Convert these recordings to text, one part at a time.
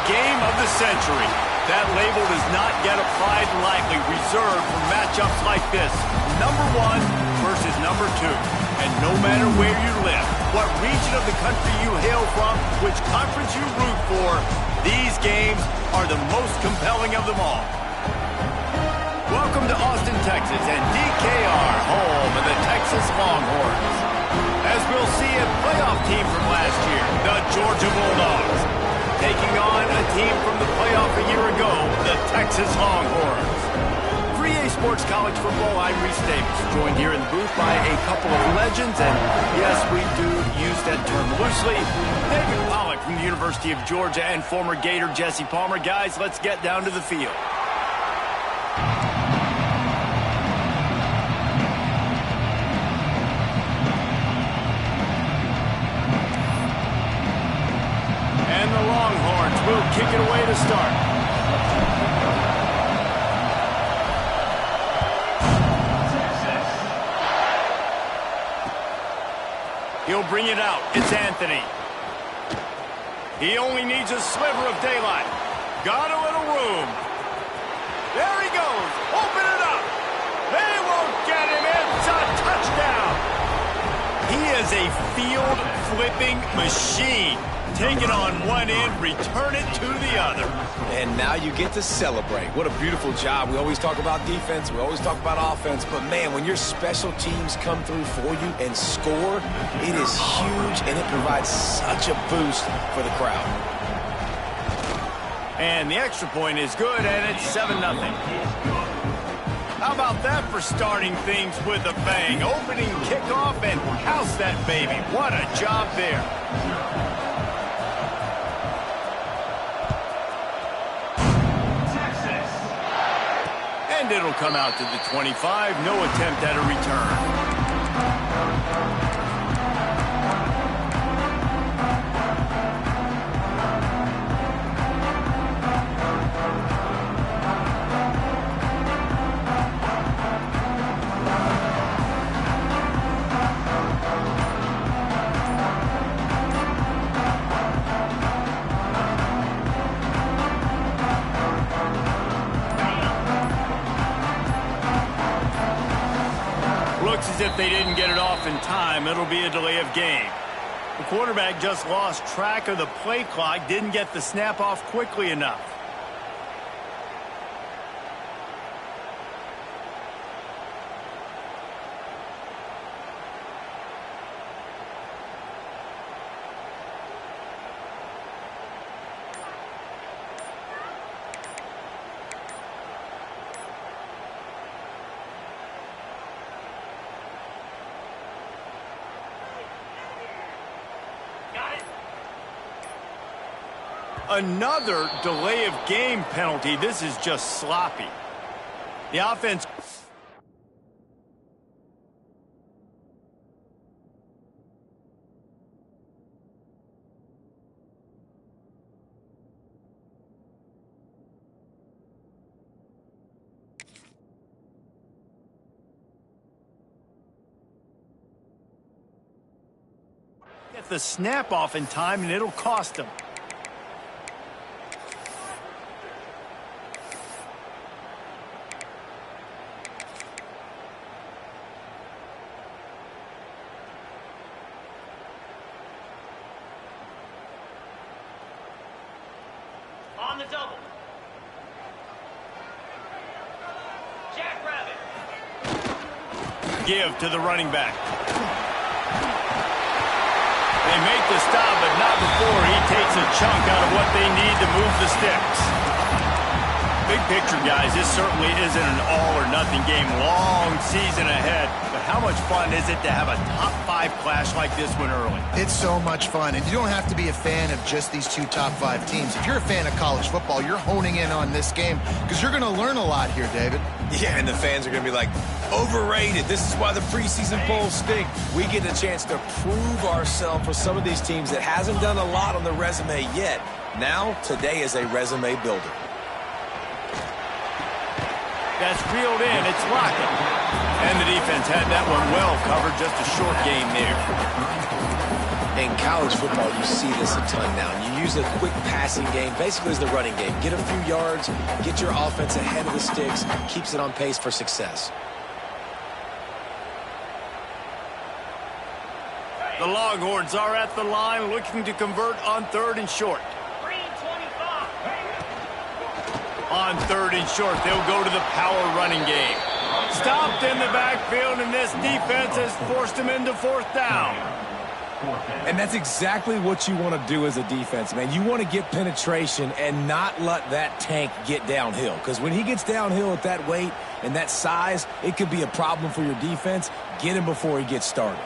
game of the century. That label does not get applied lightly, reserved for matchups like this. Number 1 versus number 2. And no matter where you live, what region of the country you hail from, which conference you root for, these games are the most compelling of them all. Welcome to Austin, Texas, and DKR, home of the Texas Longhorns. As we'll see, a playoff team from last year, the Georgia Bulldogs, taking on a team from the playoff a year ago, the Texas Longhorns. 3A Sports College Football, I'm Reese Davis, joined here in the booth by a couple of legends, and yes, we do use that term loosely. David Pollack from the University of Georgia and former Gator Jesse Palmer. Guys, let's get down to the field. And the Longhorns will kick it away to start. He'll bring it out. It's Anthony. He only needs a sliver of daylight. Got a little room. There he goes. Open it up. They won't get him. It's a touchdown. He is a field-flipping machine. Take it on one end, return it to the other. And now you get to celebrate. What a beautiful job. We always talk about defense. We always talk about offense. But, man, when your special teams come through for you and score, it is huge, and it provides such a boost for the crowd. And the extra point is good, and it's 7-0. How about that for starting things with a bang? Opening kickoff and house that baby. What a job there. And it'll come out to the 25. No attempt at a return. As if they didn't get it off in time, it'll be a delay of game. The quarterback just lost track of the play clock, didn't get the snap off quickly enough. Another delay of game penalty. This is just sloppy. The offense. Get the snap off in time, and it'll cost them. On the double. Jackrabbit. Give to the running back. They make the stop, but not before he takes a chunk out of what they need to move the sticks. Big picture, guys, this certainly isn't an all-or-nothing game. Long season ahead. But how much fun is it to have a top-5 clash like this one early? It's so much fun, and you don't have to be a fan of just these two top-5 teams. If you're a fan of college football, you're honing in on this game because you're going to learn a lot here, David. Yeah, and the fans are going to be like, overrated. This is why the preseason polls stink. We get a chance to prove ourselves for some of these teams that hasn't done a lot on the resume yet. Now, today is a resume builder. That's reeled in. It's Lockett. And the defense had that one well covered. Just a short game there. In college football, you see this a ton now. You use a quick passing game, basically as the running game. Get a few yards, get your offense ahead of the sticks, keeps it on pace for success. The Longhorns are at the line looking to convert on 3rd and short. 3:25. On 3rd and short, they'll go to the power running game. Stopped in the backfield, and this defense has forced them into 4th down. And that's exactly what you want to do as a defense, man. You want to get penetration and not let that tank get downhill. Because when he gets downhill at that weight and that size, it could be a problem for your defense. Get him before he gets started.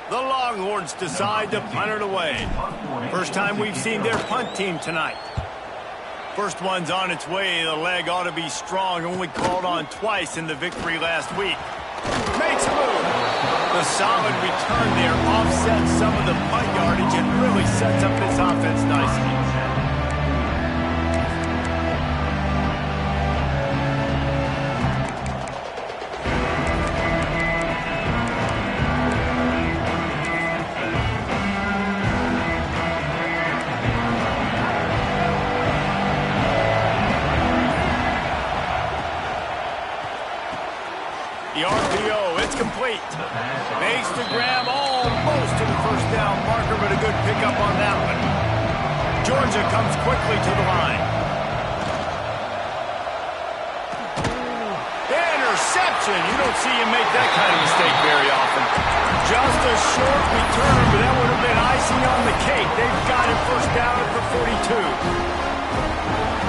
The Longhorns decide to punt it away. First time we've seen their punt team tonight. First one's on its way. The leg ought to be strong. Only called on twice in the victory last week. Makes a move. The solid return there offsets some of the punt yardage and really sets up this offense nicely. The RPO, it's complete. Makes the grab almost to the 1st down marker, but a good pickup on that one. Georgia comes quickly to the line. Interception. You don't see him make that kind of mistake very often. Just a short return, but that would have been icing on the cake. They've got it 1st down at the 42.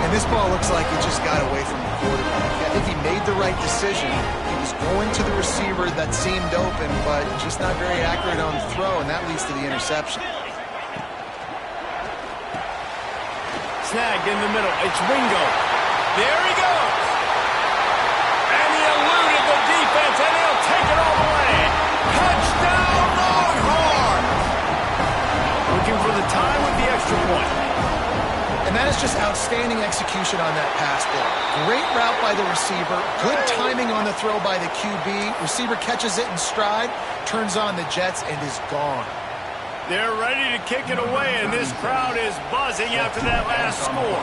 And this ball looks like it just got away from the quarterback. I think he made the right decision. He was going to the receiver that seemed open, but just not very accurate on the throw, and that leads to the interception. Snagged in the middle. It's Ringo. There he goes. And he eluded the defense, and he'll take it all the way. Touchdown, Longhorns! Looking for the time with the extra point. And that is just outstanding execution on that pass play. Great route by the receiver, good timing on the throw by the QB. Receiver catches it in stride, turns on the jets, and is gone. They're ready to kick it away, and this crowd is buzzing after that last score.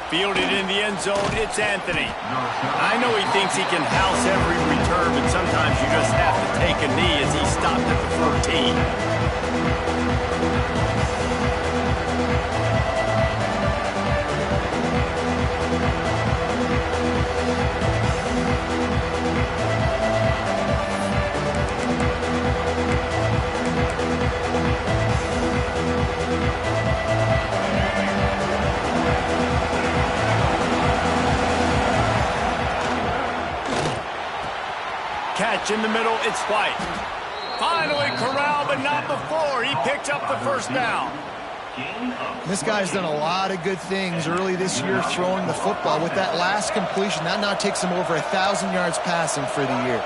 Fielded in the end zone, it's Anthony. I know he thinks he can house every return, but sometimes you just have to take a knee as he stopped at the 14. Catch in the middle, it's White. Finally corralled, but not before. He picked up the 1st down. This guy's done a lot of good things early this year throwing the football. With that last completion, that now takes him over 1,000 yards passing for the year.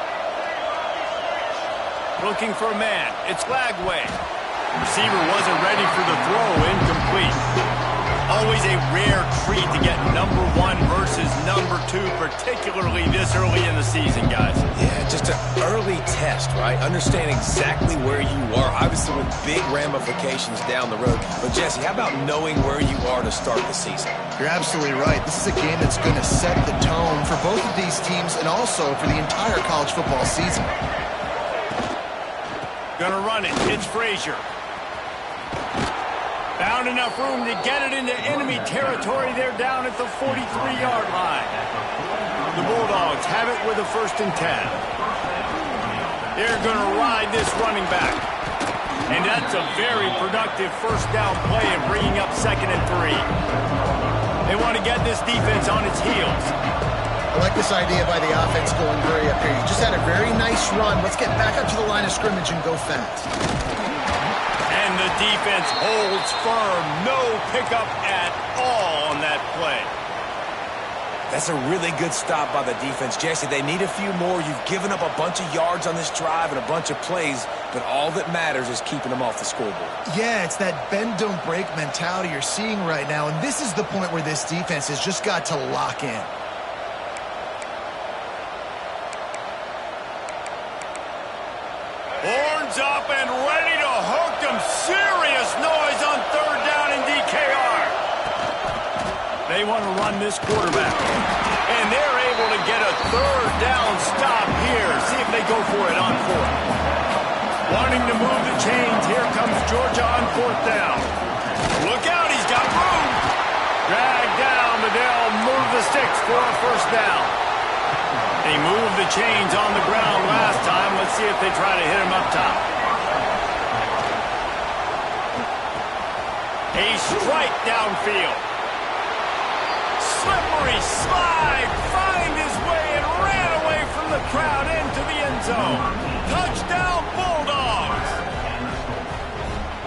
Looking for a man, it's Lagway. Receiver wasn't ready for the throw, incomplete. Always a rare treat to get number 1 versus number 2, particularly this early in the season, guys. Yeah, just an early test, right? Understand exactly where you are, obviously with big ramifications down the road. But, Jesse, how about knowing where you are to start the season? You're absolutely right. This is a game that's going to set the tone for both of these teams and also for the entire college football season. Gonna run it. It's Frazier. Found enough room to get it into enemy territory. They're down at the 43-yard line. The Bulldogs have it with a 1st and 10. They're going to ride this running back. And that's a very productive 1st down play and bringing up 2nd and 3. They want to get this defense on its heels. I like this idea by the offense going very up here. You just had a very nice run. Let's get back up to the line of scrimmage and go fast. And the defense holds firm. No pickup at all on that play. That's a really good stop by the defense. Jesse, they need a few more. You've given up a bunch of yards on this drive and a bunch of plays, but all that matters is keeping them off the scoreboard. Yeah, it's that bend, don't break mentality you're seeing right now, and this is the point where this defense has just got to lock in. They want to run this quarterback. And they're able to get a third down stop here. See if they go for it on fourth. Wanting to move the chains. Here comes Georgia on fourth down. Look out, he's got room. Dragged down, but they'll move the sticks for a first down. They moved the chains on the ground last time. Let's see if they try to hit him up top. A strike downfield. Slippery slide. Find his way and ran away from the crowd into the end zone. Touchdown, Bulldogs.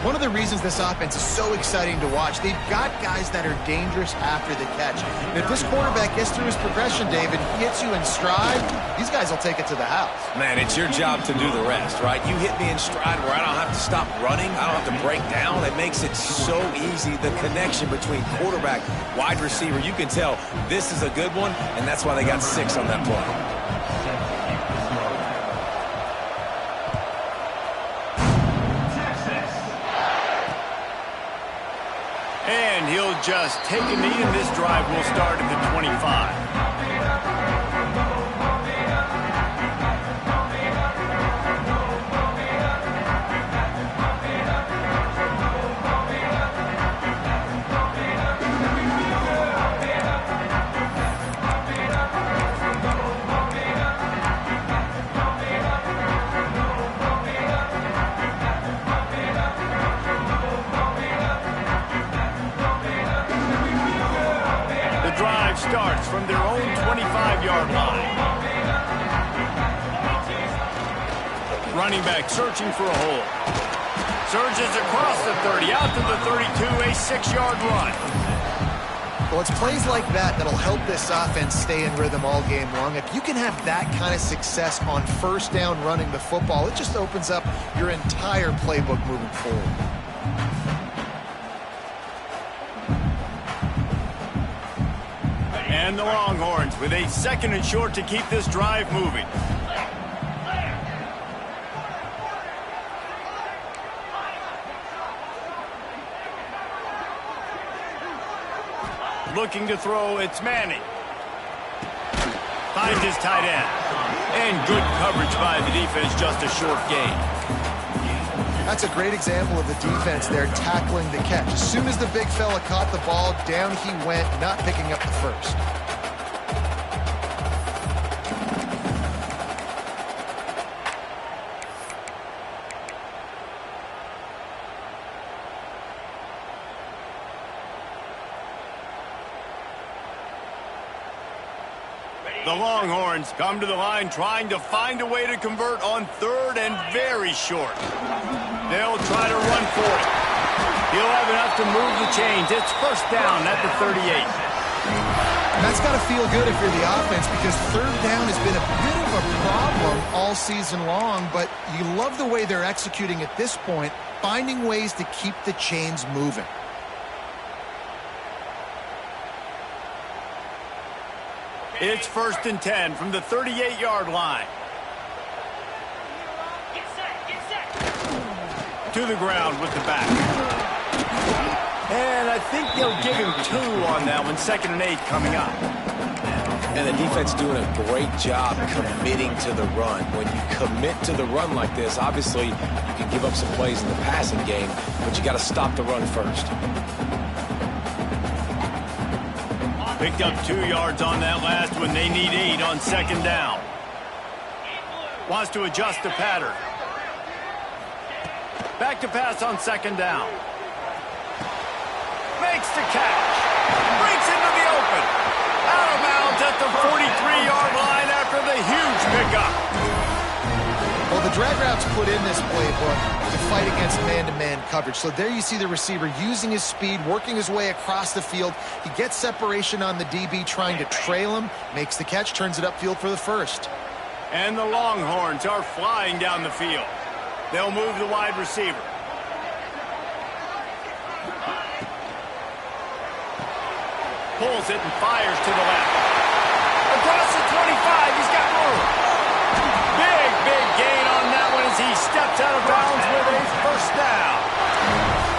One of the reasons this offense is so exciting to watch, they've got guys that are dangerous after the catch. And if this quarterback gets through his progression, David, he hits you in stride, these guys will take it to the house. Man, it's your job to do the rest, right? You hit me in stride where I don't have to stop running. I don't have to break down. It makes it so easy. The connection between quarterback, wide receiver, you can tell this is a good one, and that's why they got 6 on that play. And he'll just take a knee, and this drive will start at the 25. Starts from their own 25-yard line. Running back searching for a hole. Surges across the 30, out to the 32, a 6-yard run. Well, it's plays like that that'll help this offense stay in rhythm all game long. If you can have that kind of success on first down running the football, it just opens up your entire playbook moving forward. And the Longhorns with a 2nd and short to keep this drive moving. Looking to throw, it's Manning. Finds his tight end. And good coverage by the defense, just a short gain. That's a great example of the defense there tackling the catch. As soon as the big fella caught the ball, down he went, not picking up the first. The Longhorns come to the line trying to find a way to convert on 3rd and very short. They'll try to run for it. He'll have enough to move the chains. It's first down at the 38. That's got to feel good if you're the offense, because 3rd down has been a bit of a problem all season long, but you love the way they're executing at this point, finding ways to keep the chains moving. It's 1st and 10 from the 38-yard line. Get set. To the ground with the back. And I think they'll give him 2 on that one. 2nd and 8 coming up. And the defense doing a great job committing to the run. When you commit to the run like this, obviously you can give up some plays in the passing game, but you got to stop the run first. Picked up 2 yards on that last one. They need 8 on 2nd down. Wants to adjust the pattern. Back to pass on 2nd down. Makes the catch. Breaks into the open. Out of bounds at the 43-yard line after the huge pickup. Well, the drag routes put in this playbook to fight against man-to-man coverage. So there you see the receiver using his speed, working his way across the field. He gets separation on the DB, trying to trail him, makes the catch, turns it upfield for the first. And the Longhorns are flying down the field. They'll move the wide receiver. Pulls it and fires to the left. Across the 25, he's got room. Big gain on that one as he steps out of bounds with a first down.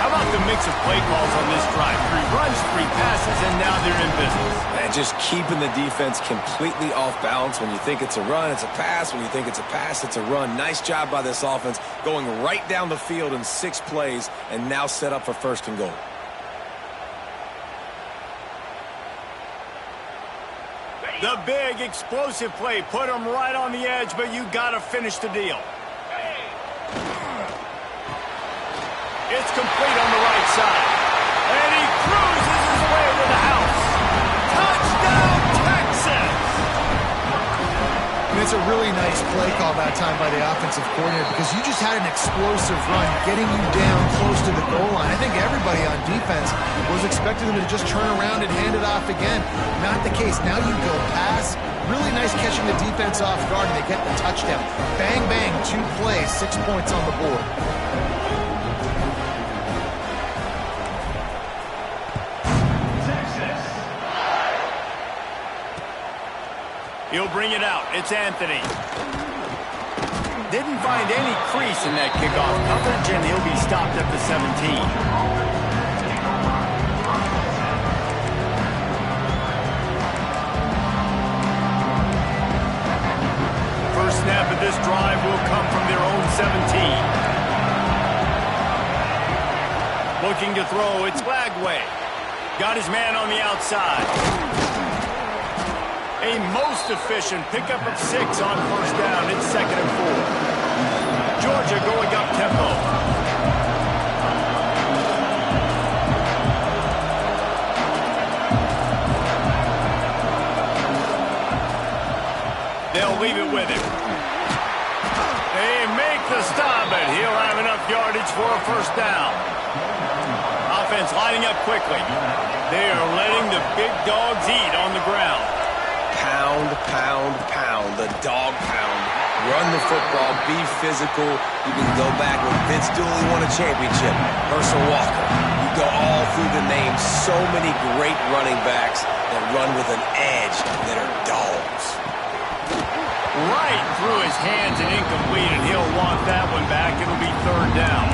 How about like the mix of play calls on this drive. 3 runs, 3 passes, and now they're in business. And just keeping the defense completely off balance. When you think it's a run, it's a pass. When you think it's a pass, it's a run. Nice job by this offense going right down the field in 6 plays and now set up for 1st and goal. The big explosive play put him right on the edge, but you got to finish the deal. It's complete on the right side. And he cruises his way to the house. Touchdown, Texas! And it's a really nice play call that time by the offensive coordinator because you just had an explosive run getting you down close to the goal line. I think everybody on defense was expecting them to just turn around and hand it off again. Not the case. Now you go pass. Really nice catching the defense off guard, and they get the touchdown. Bang, bang, 2 plays, 6 points on the board. He'll bring it out. It's Anthony. Didn't find any crease in that kickoff coverage, and he'll be stopped at the 17. First snap of this drive will come from their own 17. Looking to throw, it's Flagway. Got his man on the outside. A most efficient pickup of 6 on 1st down. It's 2nd and 4. Georgia going up tempo. They'll leave it with him. They make the stop, but he'll have enough yardage for a 1st down. Offense lining up quickly. They are letting the big dogs eat on the ground. Pound, pound, pound, the dog pound. Run the football, be physical. You can go back when Vince Dooley won a championship. Herschel Walker. You go all through the names. So many great running backs that run with an edge that are dogs. Right through his hands and incomplete, and he'll want that one back. It'll be 3rd down.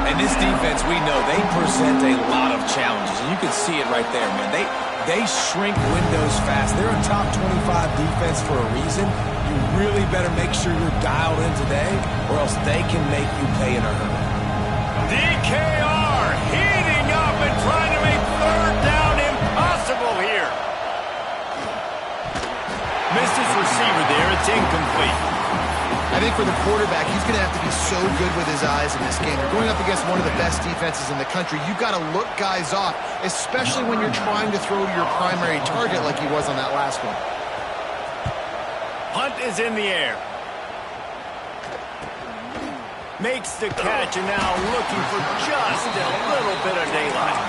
And this defense, we know, they present a lot of challenges. And you can see it right there, man. They shrink windows fast. They're a top 25 defense for a reason. You really better make sure you're dialed in today, or else they can make you pay in a hurry. DKR heating up and trying to make 3rd down impossible here. Missed his receiver there. It's incomplete. I think for the quarterback, he's going to have to be so good with his eyes in this game. You're going up against one of the best defenses in the country. You've got to look guys off, especially when you're trying to throw to your primary target like he was on that last one. Hunt is in the air. Makes the catch, and now looking for just a little bit of daylight.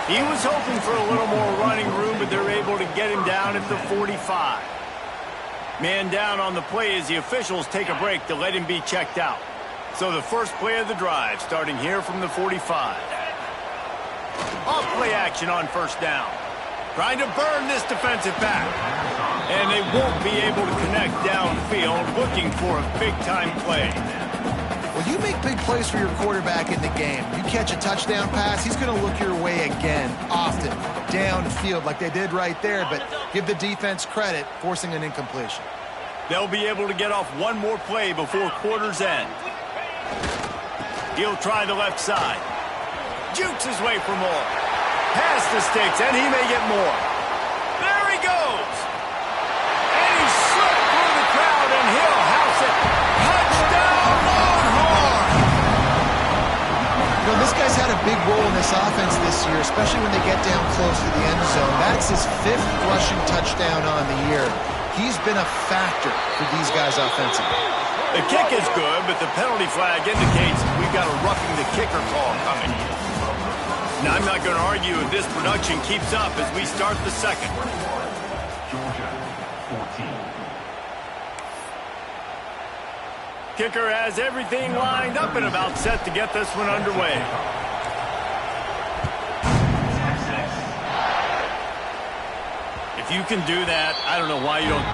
He was hoping for a little more running room, but they're able to get him down at the 45. Man down on the play as the officials take a break to let him be checked out. So the first play of the drive starting here from the 45. Off play action on 1st down. Trying to burn this defensive back. And they won't be able to connect downfield, looking for a big-time play. Well, you make big plays for your quarterback in the game. You catch a touchdown pass, he's going to look your way again, often, downfield like they did right there, but give the defense credit, forcing an incompletion. They'll be able to get off one more play before quarter's end. He'll try the left side. Jukes his way for more. Past the sticks, and he may get more. There he goes. And he slipped through the crowd, and he'll house it. Touchdown, Longhorn! You know, this guy's had a big role in this offense this year, especially when they get down close to the end zone. That's his 5th rushing touchdown on the year. He's been a factor for these guys offensively. The kick is good, but the penalty flag indicates we've got a roughing the kicker call coming. Now, I'm not going to argue if this production keeps up as we start the 2nd. Georgia, 14. Kicker has everything lined up and about set to get this one underway. If you can do that, I don't know why you don't.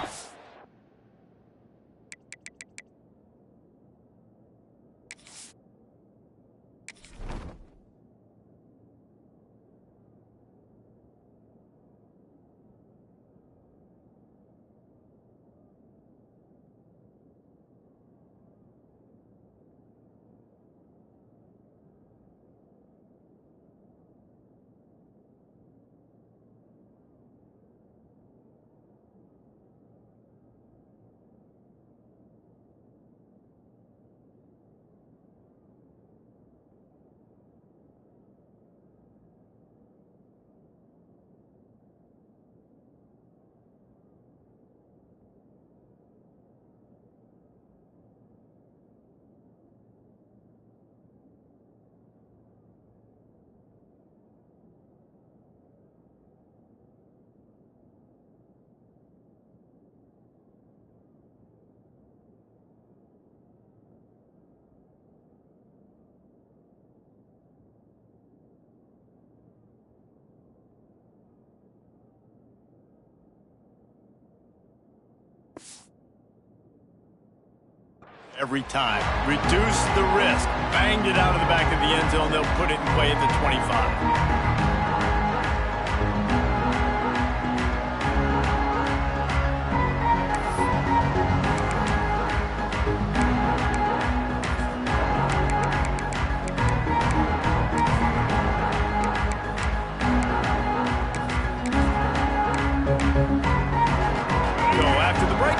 every time. Reduce the risk. Banged it out of the back of the end zone. They'll put it in play at the 25.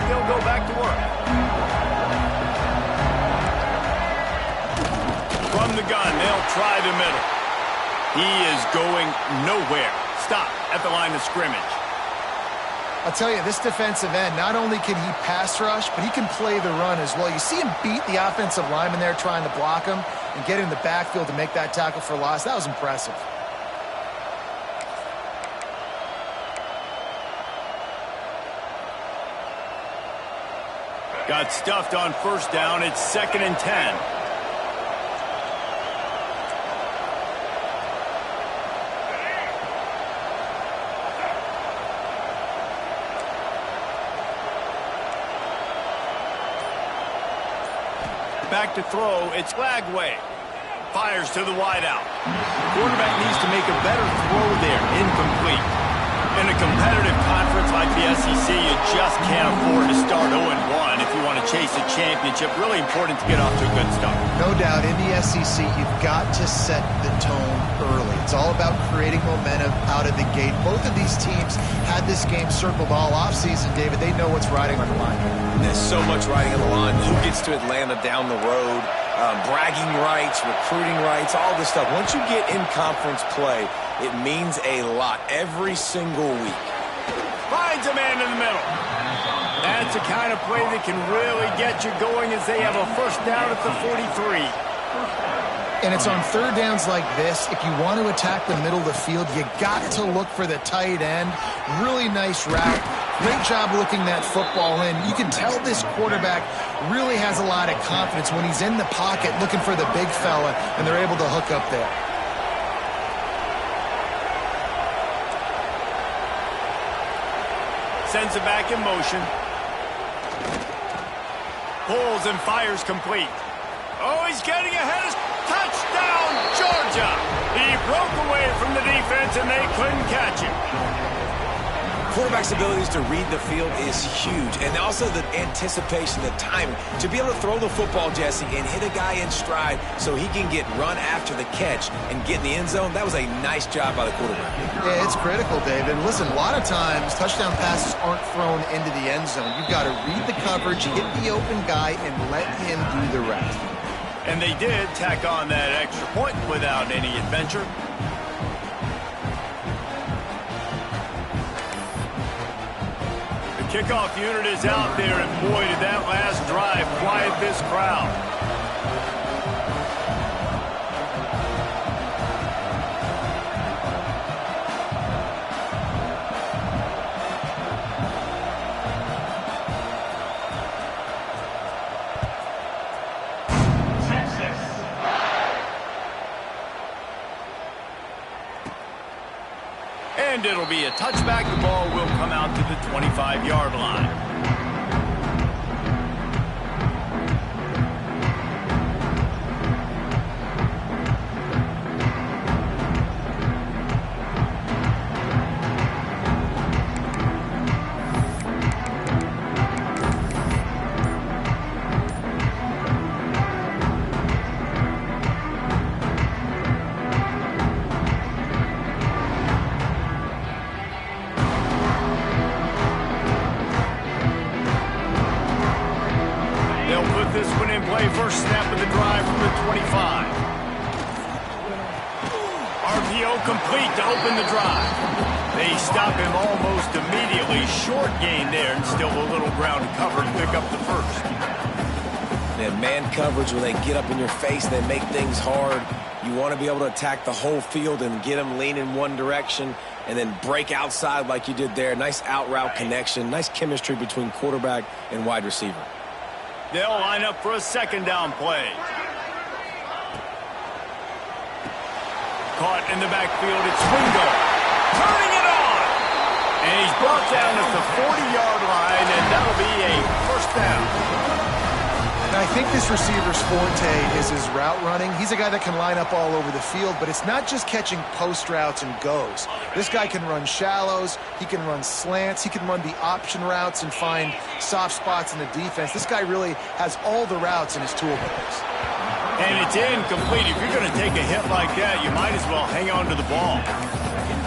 They'll go back to work. From the gun, they'll try the middle. He is going nowhere. Stop at the line of scrimmage. I'll tell you, this defensive end, not only can he pass rush, but he can play the run as well. You see him beat the offensive lineman there trying to block him and get in the backfield to make that tackle for loss. That was impressive. Got stuffed on first down. It's 2nd and 10. Back to throw. It's Lagway. Fires to the wideout. Quarterback needs to make a better throw there. Incomplete. In a competitive conference like the SEC, you just can't afford to start 0-1 if you want to chase a championship. Really important to get off to a good start. No doubt, in the SEC, you've got to set the tone early. It's all about creating momentum out of the gate. Both of these teams had this game circled all offseason, David. They know what's riding on the line. There's so much riding on the line. Who gets to Atlanta down the road? Bragging rights, recruiting rights, all this stuff. Once you get in conference play, it means a lot every single week. Finds a man in the middle. That's the kind of play that can really get you going as they have a first down at the 43. And it's on third downs like this. If you want to attack the middle of the field, you got to look for the tight end. Really nice route. Great job looking that football in. You can tell this quarterback really has a lot of confidence when he's in the pocket looking for the big fella, and they're able to hook up there. Sends it back in motion. Pulls and fires complete. Oh, he's getting ahead. Touchdown, Georgia! He broke away from the defense, and they couldn't catch him. Quarterback's abilities to read the field is huge, and also the anticipation, the timing. To be able to throw the football, Jesse, and hit a guy in stride so he can get run after the catch and get in the end zone, that was a nice job by the quarterback. Yeah, it's critical, David. Listen, a lot of times touchdown passes aren't thrown into the end zone. You've got to read the coverage, hit the open guy, and let him do the rest. And they did tack on that extra point without any adventure. The kickoff unit is out there, and boy, did that last drive quiet this crowd. And it'll be a touchback. The ball will come out to the 25-yard line. This one in play, first snap of the drive from the 25. RPO complete to open the drive. They stop him almost immediately. Short gain there, and still a little ground to cover to pick up the first. And man coverage, when they get up in your face, they make things hard. You want to be able to attack the whole field and get them lean in one direction and then break outside like you did there. Nice out route connection, nice chemistry between quarterback and wide receiver. They'll line up for a second down play. Caught in the backfield, it's Wingo. Turning it on! And he's brought down at the 40-yard line, and that'll be a first down. And I think this receiver's forte is his route running. He's a guy that can line up all over the field, but it's not just catching post routes and goes. This guy can run shallows, he can run slants, he can run the option routes and find soft spots in the defense. This guy really has all the routes in his toolbox. And it's incomplete. If you're going to take a hit like that, you might as well hang on to the ball.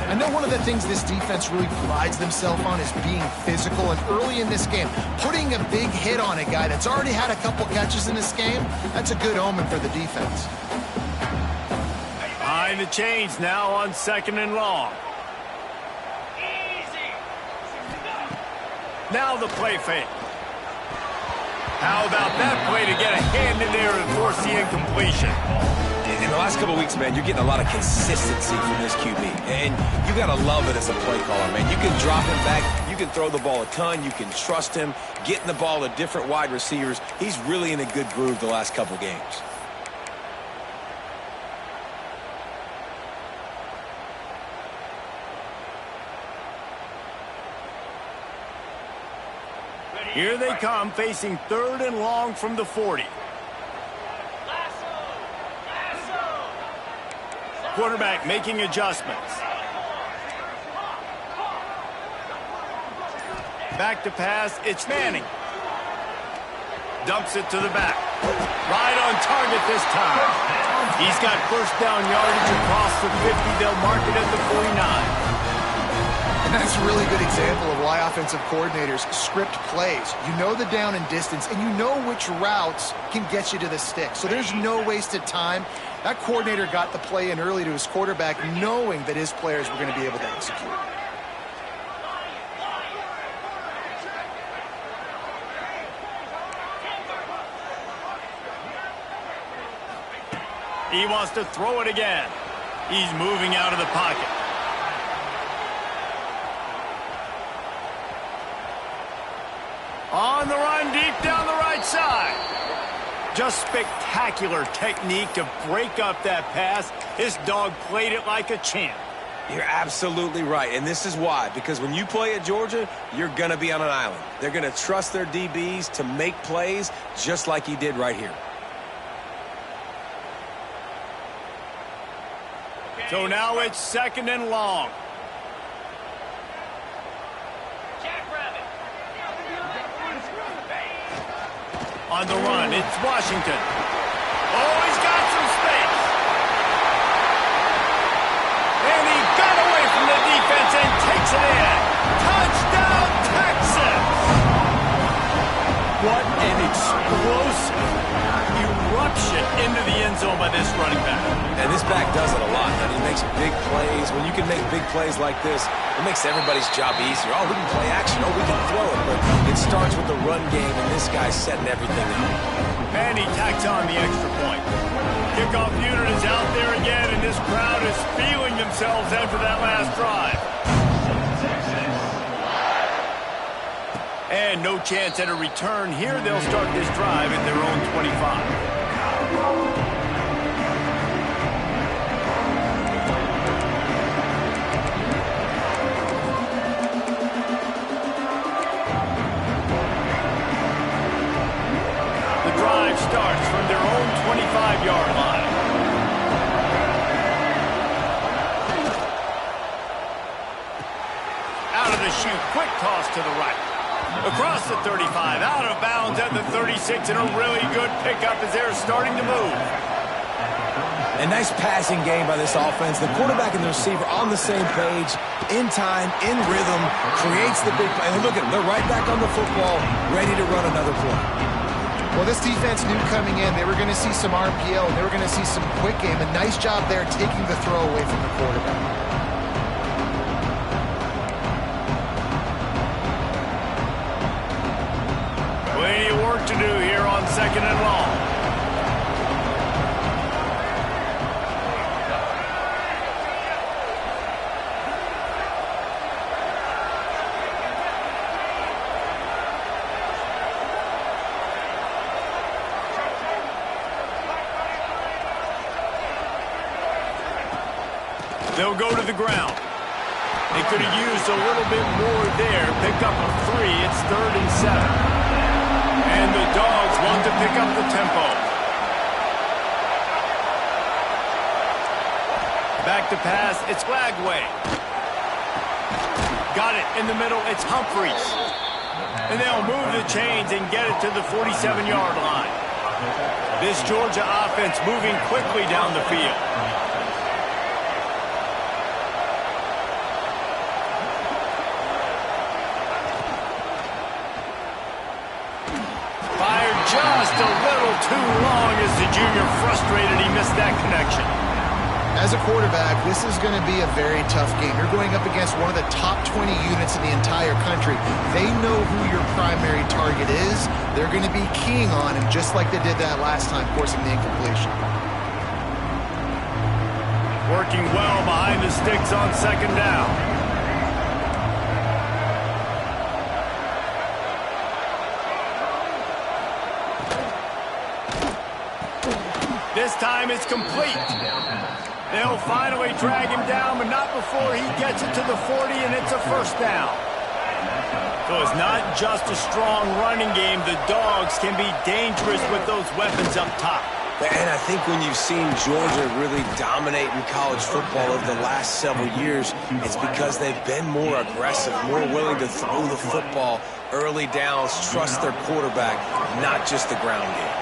I know one of the things this defense really prides themselves on is being physical, and early in this game, putting a big hit on a guy that's already had a couple catches in this game, that's a good omen for the defense. Behind the chains now on 2nd and long. Now the play fake. How about that play to get a hand in there and force the incompletion? In the last couple of weeks, man, you're getting a lot of consistency from this QB. And you got to love it as a play caller, man. You can drop him back. You can throw the ball a ton. You can trust him, getting the ball to different wide receivers. He's really in a good groove the last couple games. Here they come, facing 3rd and long from the 40. Quarterback making adjustments. Back to pass, it's Manning. Dumps it to the back. Right on target this time. He's got first down yardage across the 50. They'll mark it at the 49. And that's a really good example of why offensive coordinators script plays. You know the down and distance, and you know which routes can get you to the stick. So there's no wasted time. That coordinator got the play in early to his quarterback, knowing that his players were going to be able to execute. He wants to throw it again. He's moving out of the pocket. On the run, deep down the right side. Just spectacular technique to break up that pass. This dog played it like a champ. You're absolutely right, and this is why. Because when you play at Georgia, you're going to be on an island. They're going to trust their DBs to make plays just like he did right here. So now it's 2nd and long. On the run, it's Washington. Oh, he's got some space. And he got away from the defense and takes it in. Touchdown, Texas! What an explosive eruption into the end zone by this running back. And this back does it a lot. I mean, he makes big plays. When you can make big plays like this, it makes everybody's job easier. Oh, we can play action. Oh, we can throw it. But it starts with the run game, and this guy's setting everything up. And he tacks on the extra point. Kickoff unit is out there again, and this crowd is feeling themselves after that last drive. And no chance at a return here. They'll start this drive at their own 25. Starts from their own 25-yard line. Out of the chute, quick toss to the right. Across the 35, out of bounds at the 36, and a really good pickup as they're starting to move. A nice passing game by this offense. The quarterback and the receiver on the same page, in time, in rhythm, creates the big play. And look at them, they're right back on the football, ready to run another play. Well, this defense knew coming in they were going to see some RPO, and they were going to see some quick game. A nice job there taking the throw away from the quarterback. Plenty of work to do here on 2nd and long. They'll go to the ground. They could have used a little bit more there. Pick up a 3. It's 3rd and 7. And the Dogs want to pick up the tempo. Back to pass, it's Lagway. Got it in the middle, it's Humphreys. And they'll move the chains and get it to the 47-yard line. This Georgia offense moving quickly down the field. Fired just a little too long as the junior frustrated he missed that connection. As a quarterback, this is going to be a very tough game. You're going up against one of the top 20 units in the entire country. They know who your primary target is. They're going to be keying on him just like they did that last time, forcing the incompletion. Working well behind the sticks on second down. This time it's complete. They'll finally drag him down, but not before he gets it to the 40, and it's a first down. So it's not just a strong running game. The Dogs can be dangerous with those weapons up top. And I think when you've seen Georgia really dominate in college football over the last several years, it's because they've been more aggressive, more willing to throw the football early downs, trust their quarterback, not just the ground game.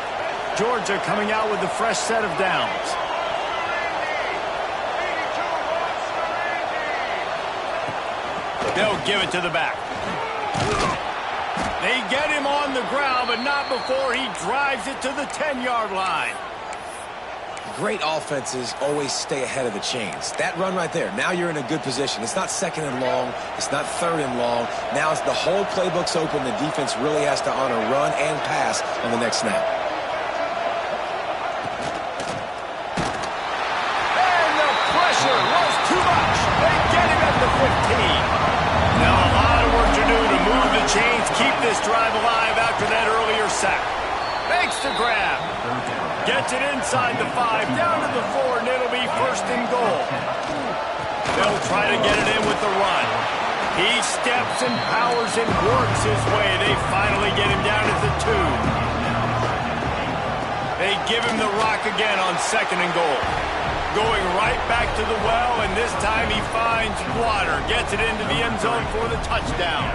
Georgia coming out with a fresh set of downs. They'll give it to the back. They get him on the ground, but not before he drives it to the 10-yard line. Great offenses always stay ahead of the chains. That run right there, now you're in a good position. It's not second and long. It's not third and long. Now it's the whole playbook's open. The defense really has to honor run and pass on the next snap. And the pressure was too much. They get him at the 15. Now a lot of work to do to move the chains, keep this drive alive after that earlier sack. Makes the grab. Gets it inside the 5, down to the 4, and it'll be first and goal. They'll try to get it in with the run. He steps and powers and works his way. They finally get him down at the 2. They give him the rock again on second and goal. Going right back to the well, and this time he finds water. Gets it into the end zone for the touchdown.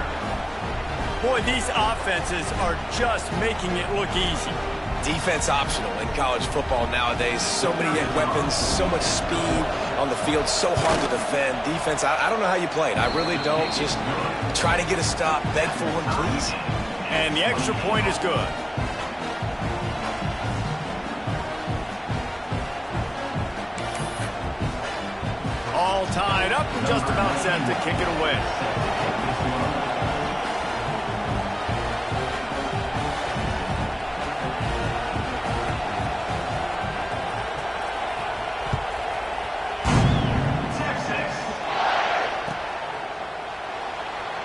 Boy, these offenses are just making it look easy. Defense optional in college football nowadays. So many weapons, so much speed on the field, so hard to defend. Defense, I don't know how you play it. I really don't. Just try to get a stop, beg for one, please. And the extra point is good. All tied up and just about set to kick it away.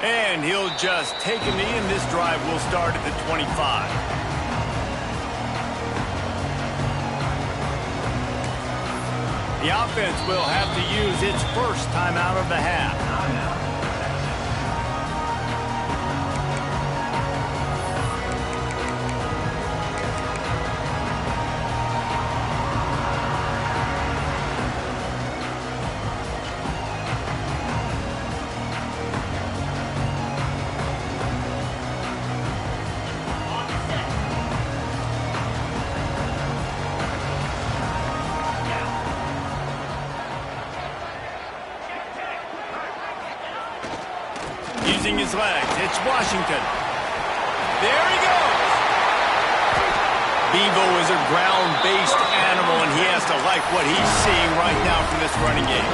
And he'll just take a knee, and this drive will start at the 25. The offense will have to use its first timeout of the half. Using his legs, it's Washington. There he goes. Bevo is a ground-based animal, and he has to like what he's seeing right now from this running game.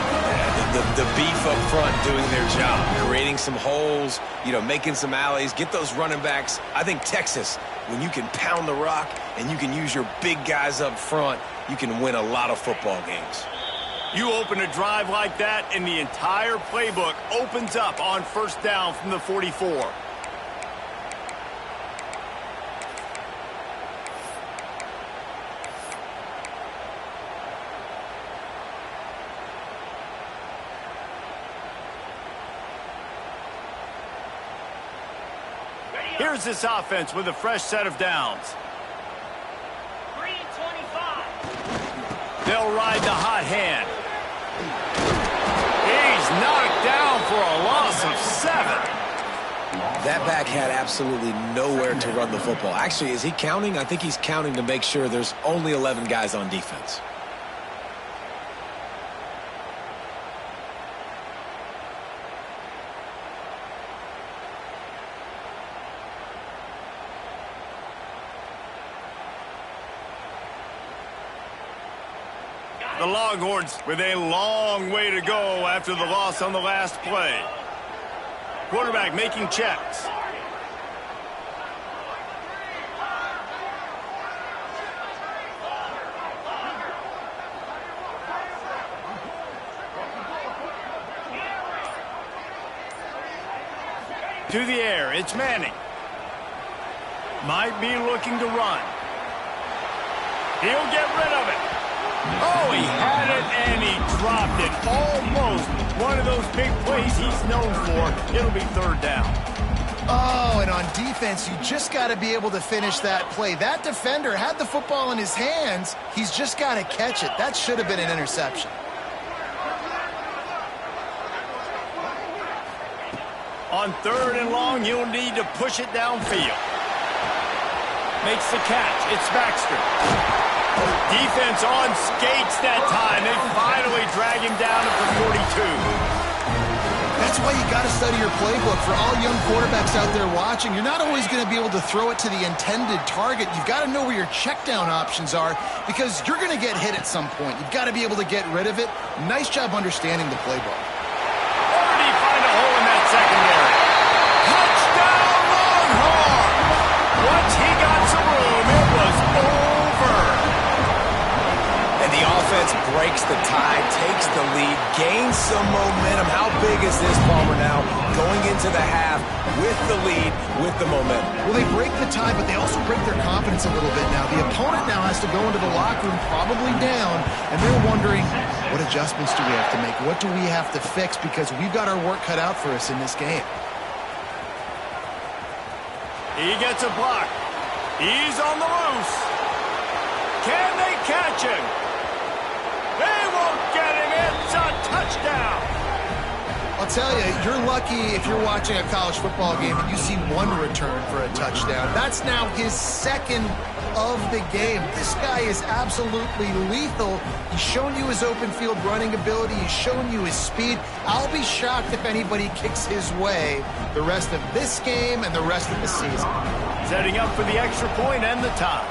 The beef up front doing their job, creating some holes, making some alleys, get those running backs. I think Texas, when you can pound the rock and you can use your big guys up front, you can win a lot of football games. You open a drive like that, and the entire playbook opens up on first down from the 44. Ready Here's this offense with a fresh set of downs. 3:25. They'll ride the hot hand. He's knocked down for a loss of 7. That back had absolutely nowhere to run the football. Actually, is he counting? I think he's counting to make sure there's only 11 guys on defense. The Longhorns with a long way to go after the loss on the last play. Quarterback making checks. To the air, it's Manning. Might be looking to run. He'll get rid of it. Oh, he had it and he dropped it. Almost one of those big plays he's known for. It'll be 3rd down. Oh, and on defense, you just got to be able to finish that play. That defender had the football in his hands. He's just got to catch it. That should have been an interception. On 3rd and long, you'll need to push it downfield. Makes the catch. It's Baxter. Defense on skates that time. They finally drag him down at the 42. That's why you got to study your playbook. For all young quarterbacks out there watching, you're not always going to be able to throw it to the intended target. You've got to know where your check down options are because you're going to get hit at some point. You've got to be able to get rid of it. Nice job understanding the playbook. Already find a hole in that secondary. Touchdown Longhorn! Once he got some room, it was over. And the offense breaks the tie, takes the lead, gains some momentum. How big is this, Palmer, now? Going into the half with the lead, with the momentum. Well, they break the tie, but they also break their confidence a little bit now. The opponent now has to go into the locker room probably down, and they're wondering, what adjustments do we have to make? What do we have to fix? Because we've got our work cut out for us in this game. He gets a block. He's on the loose. Can they catch him? They won't get him. It's a touchdown. I'll tell you, you're lucky if you're watching a college football game and you see one return for a touchdown. That's now his 2nd of the game. This guy is absolutely lethal. He's shown you his open field running ability. He's shown you his speed. I'll be shocked if anybody kicks his way the rest of this game and the rest of the season. Setting up for the extra point and the tie.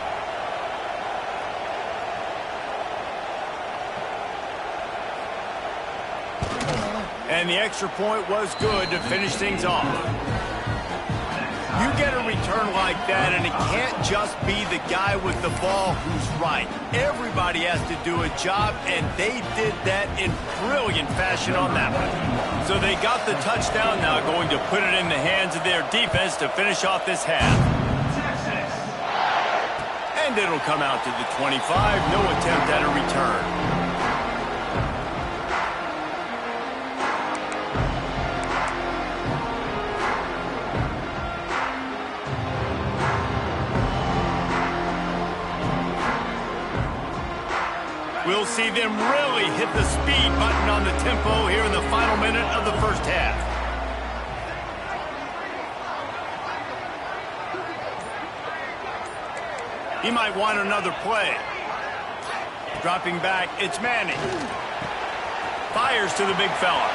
And the extra point was good to finish things off. You get a return like that, and it can't just be the guy with the ball who's right. Everybody has to do a job, and they did that in brilliant fashion on that one. So they got the touchdown, now going to put it in the hands of their defense to finish off this half. And it'll come out to the 25, no attempt at a return. We'll see them really hit the speed button on the tempo here in the final minute of the first half. He might want another play. Dropping back, it's Manning. Fires to the big fella.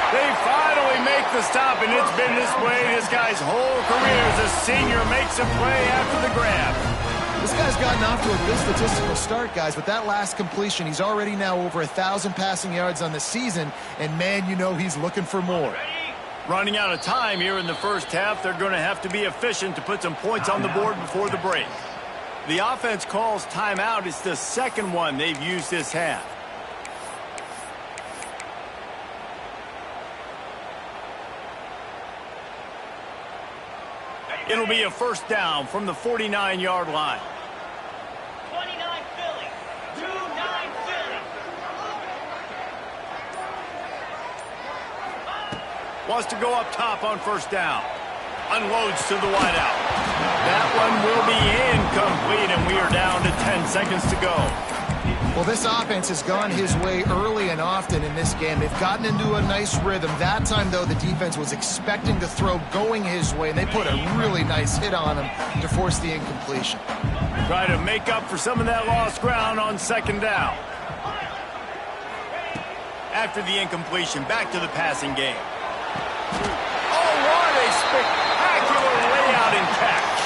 They finally make the stop, and it's been this way this guy's whole career as a senior. Makes a play after the grab. This guy's gotten off to a good statistical start, guys, but that last completion, he's already now over 1,000 passing yards on the season, and man, you know he's looking for more. Running out of time here in the first half, they're going to have to be efficient to put some points on the board before the break. The offense calls timeout. It's the 2nd one they've used this half. It'll be a 1st down from the 49-yard line. 29 Philly. 2-9 Philly. Wants to go up top on 1st down. Unloads to the wideout. That one will be incomplete, and we are down to 10 seconds to go. Well, this offense has gone his way early and often in this game. They've gotten into a nice rhythm. That time, though, the defense was expecting the throw going his way, and they put a really nice hit on him to force the incompletion. Try to make up for some of that lost ground on second down. After the incompletion, back to the passing game. Oh, what a spectacular layout and catch.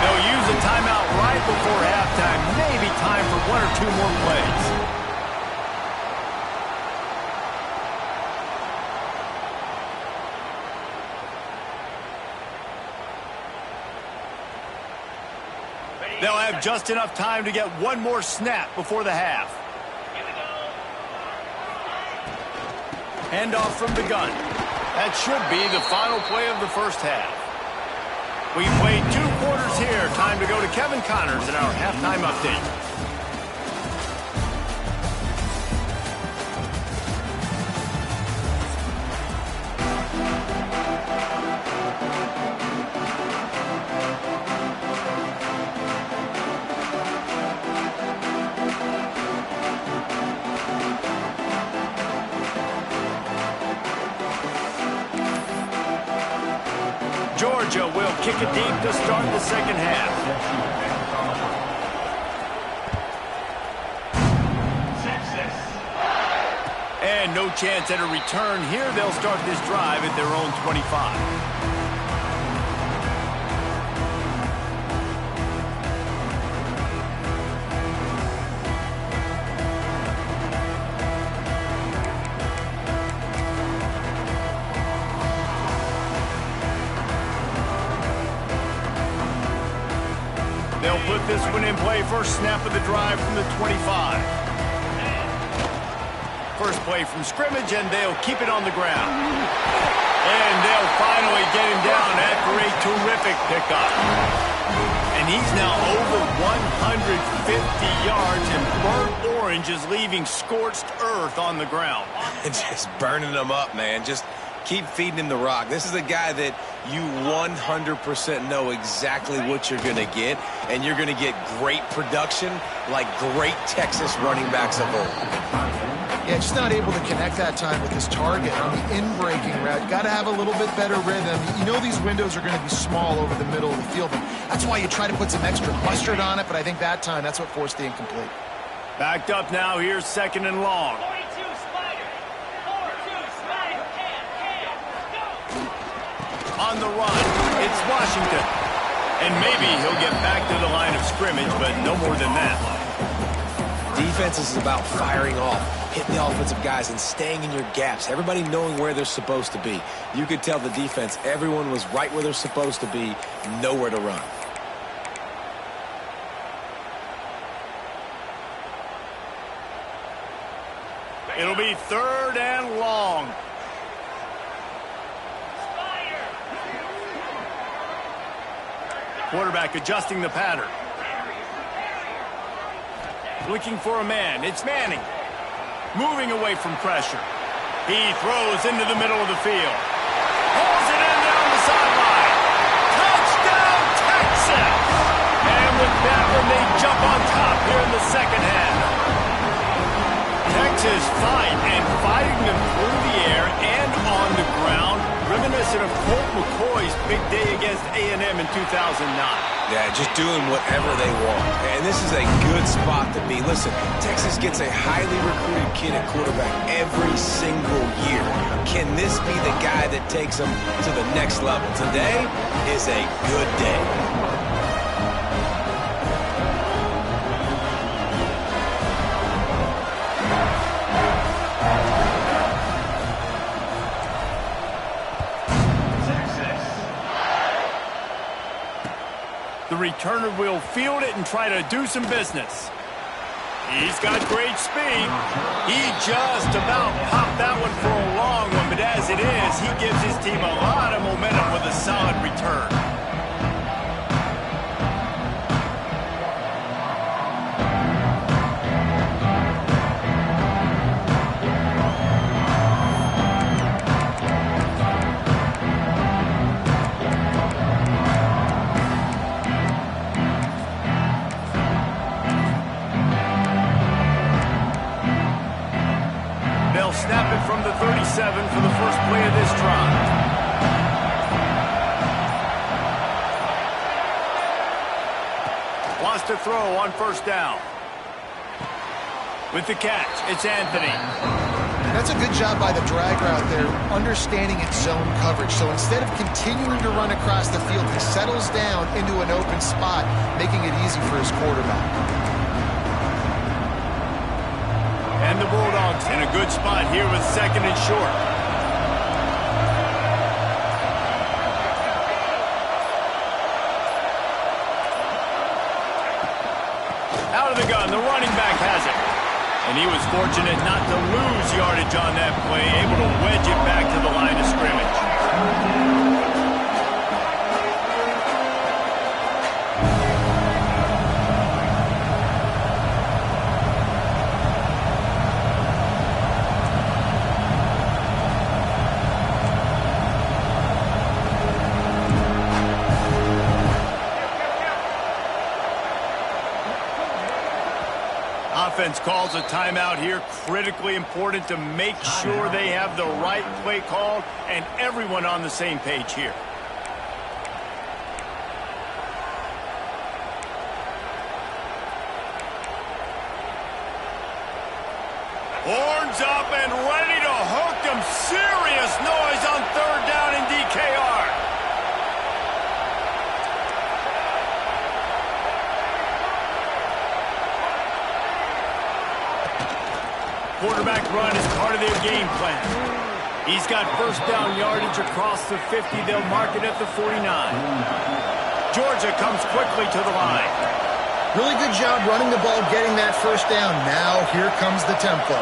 They'll use a timeout right before halftime. Maybe time for one or two more plays. They'll have just enough time to get one more snap before the half. Handoff from the gun. That should be the final play of the first half. We played 2 quarters here. Time to go to Kevin Connors in our halftime update. Georgia will kick it deep to start the second half. And no chance at a return here. They'll start this drive at their own 25. They'll put this one in play. First snap of the drive from the 25. First play from scrimmage, and they'll keep it on the ground. And they'll finally get him down after a terrific pickup. And he's now over 150 yards, and burnt orange is leaving scorched earth on the ground. Just burning them up, man. Just keep feeding him the rock. This is a guy that you 100% know exactly what you're going to get, and you're going to get great production like great Texas running backs of old. Yeah, just not able to connect that time with his target on the in-breaking route. Got to have a little bit better rhythm. You know these windows are going to be small over the middle of the field, and that's why you try to put some extra mustard on it, but I think that time that's what forced the incomplete. Backed up now. Here's second and long. 42 Spider. 4-2 Spider. Go. On the run, it's Washington. And maybe he'll get back to the line of scrimmage, but no more than that. Defense is about firing off, hitting the offensive guys, and staying in your gaps. Everybody knowing where they're supposed to be. You could tell the defense, everyone was right where they're supposed to be, nowhere to run. It'll be third and long. Quarterback adjusting the pattern. Looking for a man. It's Manning. Moving away from pressure. He throws into the middle of the field. Pulls it in down the sideline. Touchdown, Texas! And with that one, they jump on top here in the second half. Texas fighting them through the air and on the ground, reminiscent of Colt McCoy's big day against A&M in 2009. Yeah, just doing whatever they want. And this is a good spot to be. Listen, Texas gets a highly recruited kid at quarterback every single year. Can this be the guy that takes them to the next level? Today is a good day. The returner will field it and try to do some business. He's got great speed. He just about popped that one for a long one, but as it is, he gives his team a lot of momentum with a solid return. 7 for the first play of this drive. Wants to throw on first down. With the catch, it's Anthony. That's a good job by the drag route there, understanding its zone coverage. So instead of continuing to run across the field, he settles down into an open spot, making it easy for his quarterback. And the Bulldogs in a good spot here with 2nd and short. Out of the gun, the running back has it. And he was fortunate not to lose yardage on that play, able to wedge it back to the line of scrimmage. Offense calls a timeout here. Critically important to make sure they have the right play called and everyone on the same page here. Horns up and ready to hook them. Serious noise on 3rd down in DKR. Quarterback run is part of their game plan. He's got first down yardage across the 50. They'll mark it at the 49. Georgia comes quickly to the line. Really good job running the ball, getting that first down. Now here comes the tempo.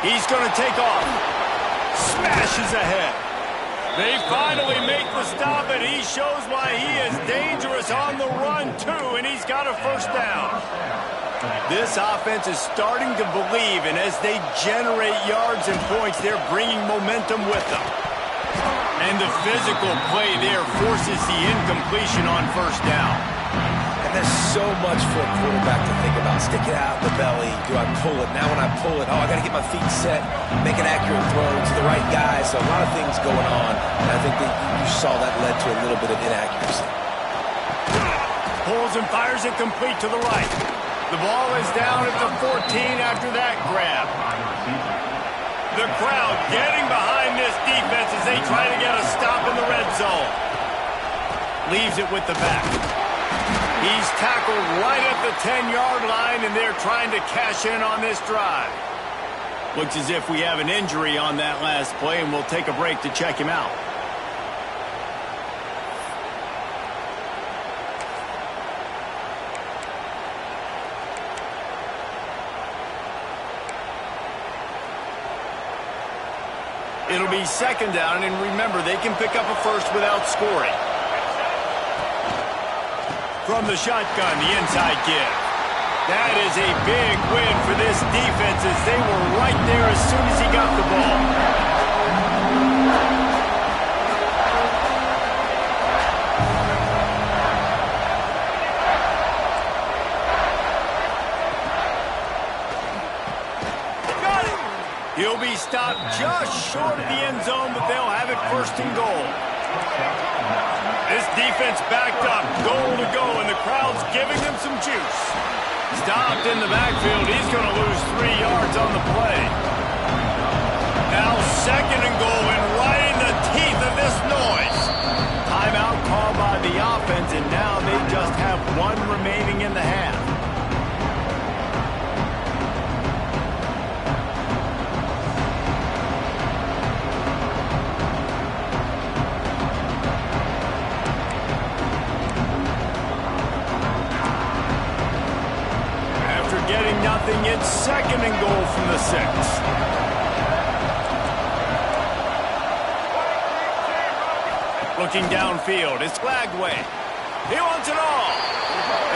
He's going to take off. Smashes ahead. They finally make the stop, and he shows why he is dangerous on the run, too, and he's got a first down. This offense is starting to believe, and as they generate yards and points, they're bringing momentum with them. And the physical play there forces the incompletion on first down. And there's so much for a quarterback to think about. Stick it out in the belly. Do I pull it? Now when I pull it, I got to get my feet set, make an accurate throw to the right guy. So a lot of things going on. And I think that you saw that led to a little bit of inaccuracy. Pulls and fires it complete to the right. The ball is down at the 14 after that grab. The crowd getting behind this defense as they try to get a stop in the red zone. Leaves it with the back. He's tackled right at the 10-yard line, and they're trying to cash in on this drive. Looks as if we have an injury on that last play, and we'll take a break to check him out. It'll be 2nd down, and remember, they can pick up a first without scoring. From the shotgun, the inside give. That is a big win for this defense as they were right there as soon as he got the ball. Got it! He'll be stopped just short of the end zone, but they'll have it 1st and goal. This defense backed up, goal to go, and the crowd's giving them some juice. Stopped in the backfield. He's going to lose 3 yards on the play. Now 2nd and goal, and right in the teeth of this noise. Timeout called by the offense, and now they just have 1 remaining in the half. Getting nothing, it's 2nd and goal from the 6. Looking downfield, it's flagged away. He wants it all.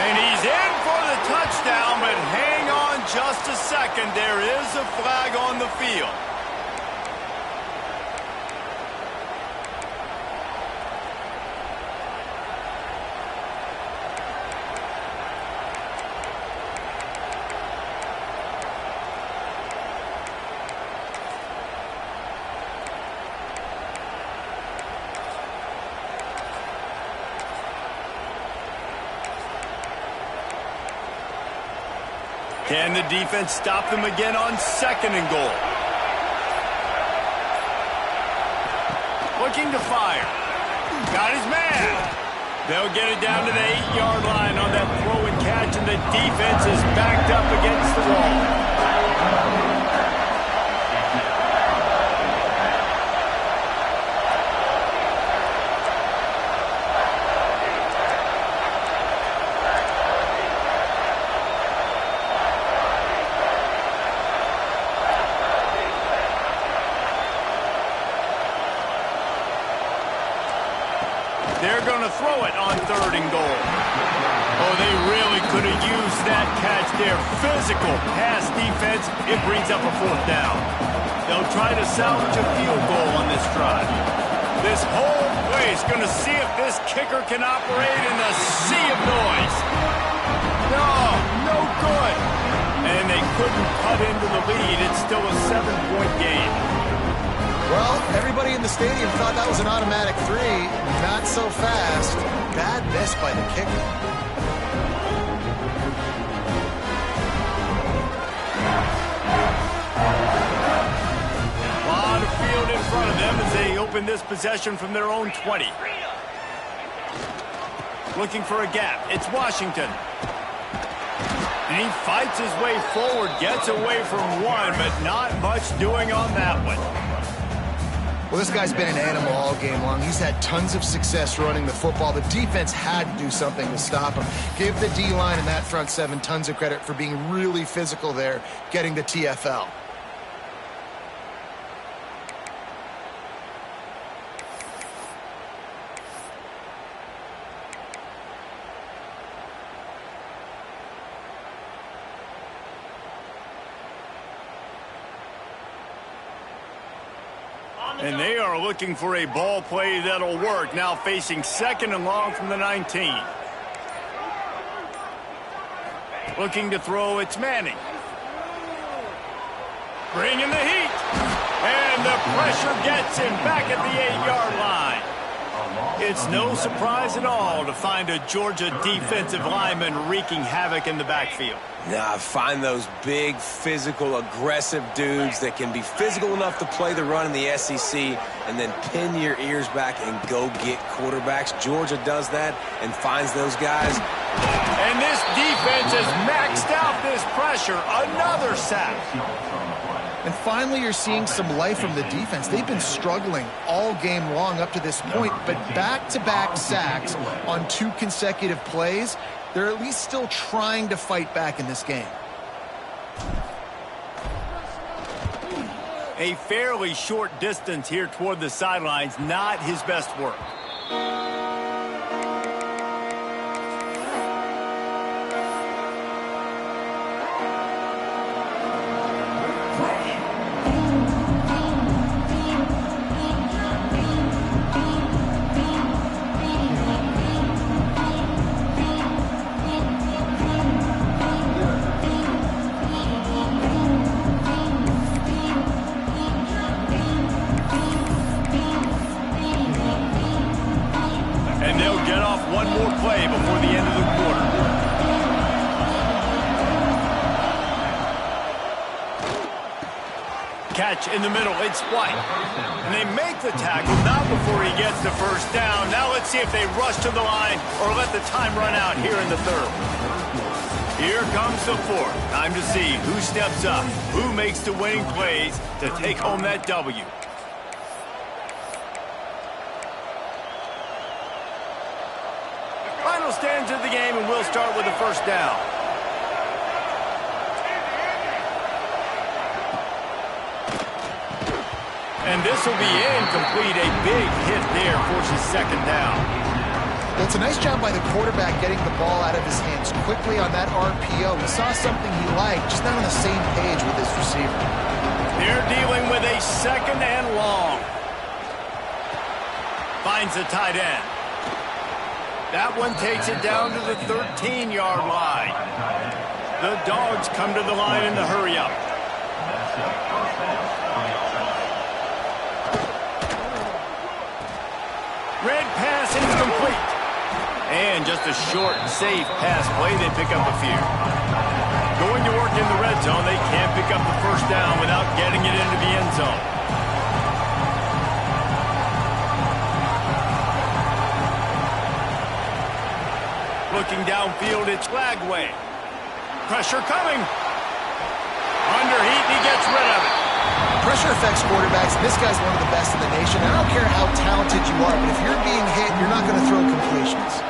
And he's in for the touchdown, but hang on just a second. There is a flag on the field. Can the defense stop them again on 2nd and goal? Looking to fire. Got his man. They'll get it down to the 8-yard line on that throw and catch, and the defense is backed up against the wall. They're going to throw it on 3rd and goal. Oh, they really could have used that catch there. Physical pass defense. It brings up a 4th down. They'll try to salvage a field goal on this drive. This whole place going to see if this kicker can operate in a sea of noise. No good. And they couldn't cut into the lead. It's still a 7-point game. Well, everybody in the stadium thought that was an automatic 3. Not so fast. Bad miss by the kicker. A lot of field in front of them as they open this possession from their own 20. Looking for a gap. It's Washington. And he fights his way forward, gets away from one, but not much doing on that one. Well, this guy's been an animal all game long. He's had tons of success running the football. The defense had to do something to stop him. Give the D-line and that front 7 tons of credit for being really physical there, getting the TFL. And they are looking for a ball play that'll work. Now facing 2nd and long from the 19. Looking to throw, it's Manning. Bringing the heat. And the pressure gets him back at the 8-yard line. It's no surprise at all to find a Georgia defensive lineman wreaking havoc in the backfield. Nah, find those big, physical, aggressive dudes that can be physical enough to play the run in the SEC and then pin your ears back and go get quarterbacks. Georgia does that and finds those guys. And this defense has maxed out this pressure. Another sack. And finally, you're seeing some life from the defense. They've been struggling all game long up to this point, but back-to-back sacks on 2 consecutive plays, they're at least still trying to fight back in this game. A fairly short distance here toward the sidelines, not his best work. Catch in the middle, it's White. And they make the tackle, not before he gets the 1st down. Now let's see if they rush to the line or let the time run out here in the 3rd. Here comes the 4th. Time to see who steps up, who makes the winning plays to take home that W. Final stands of the game, and we'll start with the 1st down. And this will be incomplete. A big hit there forces second down. Well, it's a nice job by the quarterback getting the ball out of his hands quickly on that RPO. He saw something he liked, just not on the same page with his receiver. They're dealing with a second and long. Finds the tight end. That one takes it down to the 13-yard line. The Dogs come to the line in the hurry-up. Red pass incomplete. And just a short, safe pass play. They pick up a few. Going to work in the red zone. They can't pick up the first down without getting it into the end zone. Looking downfield, it's Lagway. Pressure coming. Underheat, and he gets rid of it. Pressure affects quarterbacks. This guy's one of the best in the nation. I don't care how talented you are, but if you're being hit, you're not going to throw completions.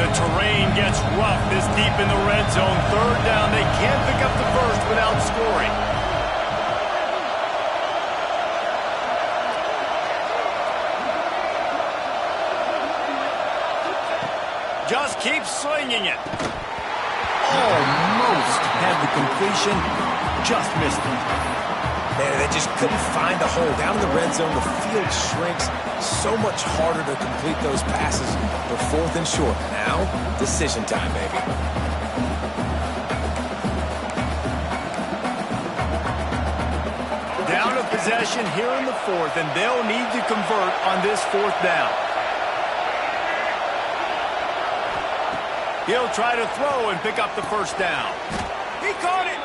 The terrain gets rough this deep in the red zone. Third down, they can't pick up the first without scoring. Just keep slinging it. Almost had the completion. Just missed it. Man, they just couldn't find the hole. Down in the red zone, the field shrinks. So much harder to complete those passes. But fourth and short. Now, decision time, baby. Down to possession here in the fourth, and they'll need to convert on this fourth down. He'll try to throw and pick up the first down. He caught it!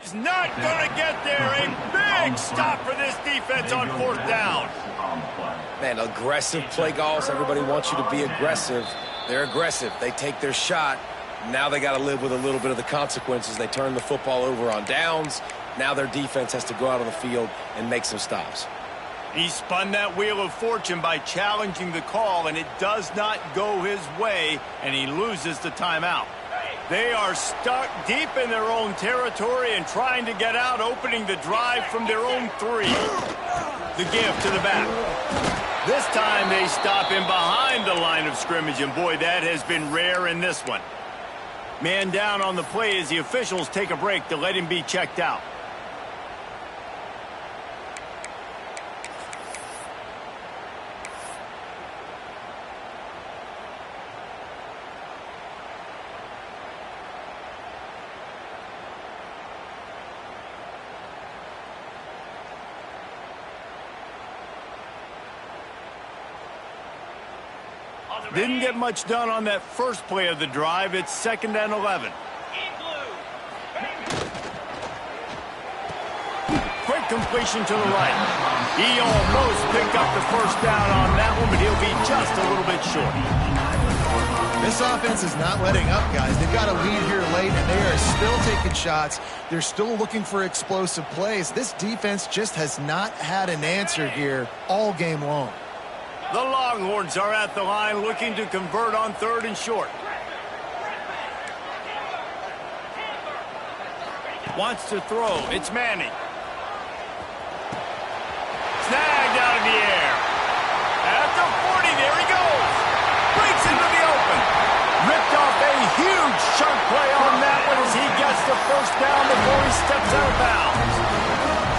He's not going to get there. A big stop for this defense on fourth down. Man, aggressive play calls. Everybody wants you to be aggressive. They're aggressive. They take their shot. Now they got to live with a little bit of the consequences. They turn the football over on downs. Now their defense has to go out on the field and make some stops. He spun that wheel of fortune by challenging the call, and it does not go his way, and he loses the timeout. They are stuck deep in their own territory and trying to get out, opening the drive from their own 3. The give to the back. This time they stop him behind the line of scrimmage, and boy, that has been rare in this one. Man down on the play as the officials take a break to let him be checked out. Didn't get much done on that first play of the drive. It's 2nd and 11. Quick completion to the right. He almost picked up the first down on that one, but he'll be just a little bit short. This offense is not letting up, guys. They've got a lead here late, and they are still taking shots. They're still looking for explosive plays. This defense just has not had an answer here all game long. The Longhorns are at the line looking to convert on 3rd and short. Wants to throw. It's Manning. Snagged out of the air. At the 40, there he goes. Breaks into the open. Ripped off a huge chunk play on that one as he gets the first down before he steps out of bounds.